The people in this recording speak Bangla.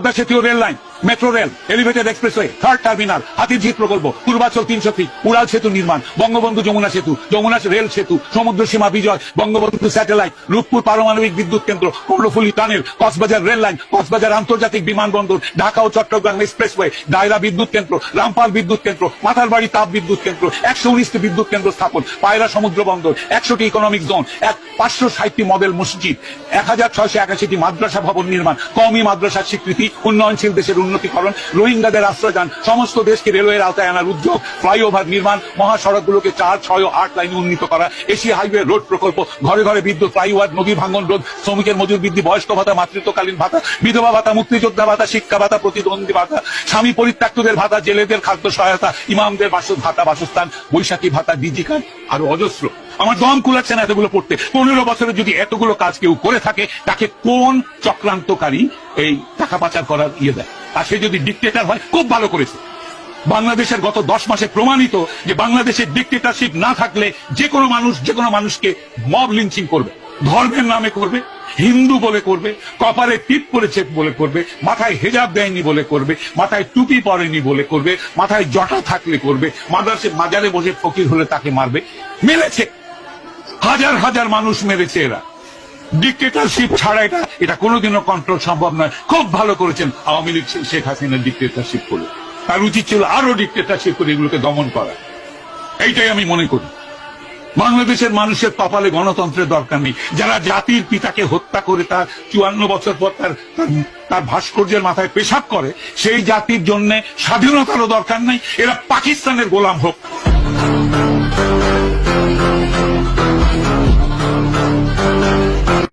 পদ্মা সেতু rail line, metro rail, elevated expressway, third terminal, Hatirjheel প্রকল্প, পূর্বাচল 300 ফিট, উড়াল সেতু নির্মাণ, বঙ্গবন্ধু যমুনা সেতু, যমুনা রেল সেতু, সমুদ্র সীমা বিজয়, বঙ্গবন্ধু স্যাটেলাইট, রূপপুর পারমাণবিক বিদ্যুৎ কেন্দ্র, Karnaphuli tunnel, Cox's Bazar rail line, Cox's Bazar আন্তর্জাতিক বিমানবন্দর, ঢাকা ও চট্টগ্রাম এক্সপ্রেসওয়ে, দায়রা বিদ্যুৎ কেন্দ্র, রামপাল বিদ্যুৎ কেন্দ্র, মাথারবাড়ি তাপ বিদ্যুৎ কেন্দ্র, 119টি বিদ্যুৎ কেন্দ্র স্থাপন, পায়রা সমুদ্র বন্দর, 100টি ইকোনমিক জোন, 560টি মডেল মসজিদ, 1681টি মাদ্রাসা ভবন নির্মাণ, কওমি মাদ্রাসার স্বীকৃতি, উন্নয়নশীল দেশের উন্নতিকরণ, রোহিঙ্গাদের আশ্রয়দান, সমস্ত দেশকে রেলওয়ের আওতায় আনার উদ্যোগ, ফ্লাইওভার নির্মাণ, মহাসড়কগুলোকে 4, 6 ও 8 লাইনে উন্নীত করা, এশিয়া হাইওয়ে রোড প্রকল্প, ঘরে ঘরে বিদ্যুৎ, ফ্লাইওভার, নদী ভাঙ্গন রোধ, শ্রমিকের মজুর বৃদ্ধি, বয়স্ক ভাতা, মাতৃত্বকালীন ভাতা, বিধবা ভাতা, মুক্তিযোদ্ধা ভাতা, শিক্ষা ভাতা, প্রতিদ্বন্দ্বী ভাতা, স্বামী পরিত্যক্তদের ভাতা, জেলেদের খাদ্য সহায়তা, ইমামদের ভাতা, বাসস্থান, বৈশাখী ভাতা, ডিজি কার্ড, আরো অজস্র। আমার দম কুলাচ্ছে না এতগুলো পড়তে। 15 বছরে যদি এতগুলো কাজ কেউ করে থাকে, তাকে কোন চক্রান্তকারী এই টাকা পাচার করার দেয়? আর সে যদি ডিক্টেটর হয়, খুব ভালো করেছে। বাংলাদেশের গত 10 মাসে প্রমাণিত যে বাংলাদেশের ডিক্টেটরশিপ না থাকলে যে কোনো মানুষ যে কোনো মানুষকে মব লিঞ্চিং করবে, ধর্মের নামে করবে, হিন্দু বলে করবে, কপালে টিপ পরেছে বলে করবে, মাথায় হেজাব দেয়নি বলে করবে, মাথায় টুপি পরেনি বলে করবে, মাথায় জটা থাকলে করবে, মাজারে বসে ফকির হলে তাকে মারবে। মেরেছে, হাজার হাজার মানুষ মেরেছে এরা। ডিক্টেটরশিপ ছাড়া এটা কোনোদিনও কন্ট্রোল সম্ভব নয়। খুব ভালো করেছেন আওয়ামী লীগ শেখ হাসিনা ডিক্টেটরশিপ করে। তার উচিত ছিল আরো ডিক্টেটরশিপ করে এগুলোকে দমন করা। এইটাই আমি মনে করি। বাংলাদেশের মানুষের কপালে গণতন্ত্রের দরকার নেই। যারা জাতির পিতাকে হত্যা করে তার 54 বছর পর তার ভাস্কর্যের মাথায় পেশাব করে, সেই জাতির জন্য স্বাধীনতারও দরকার নেই। এরা পাকিস্তানের গোলাম হোক।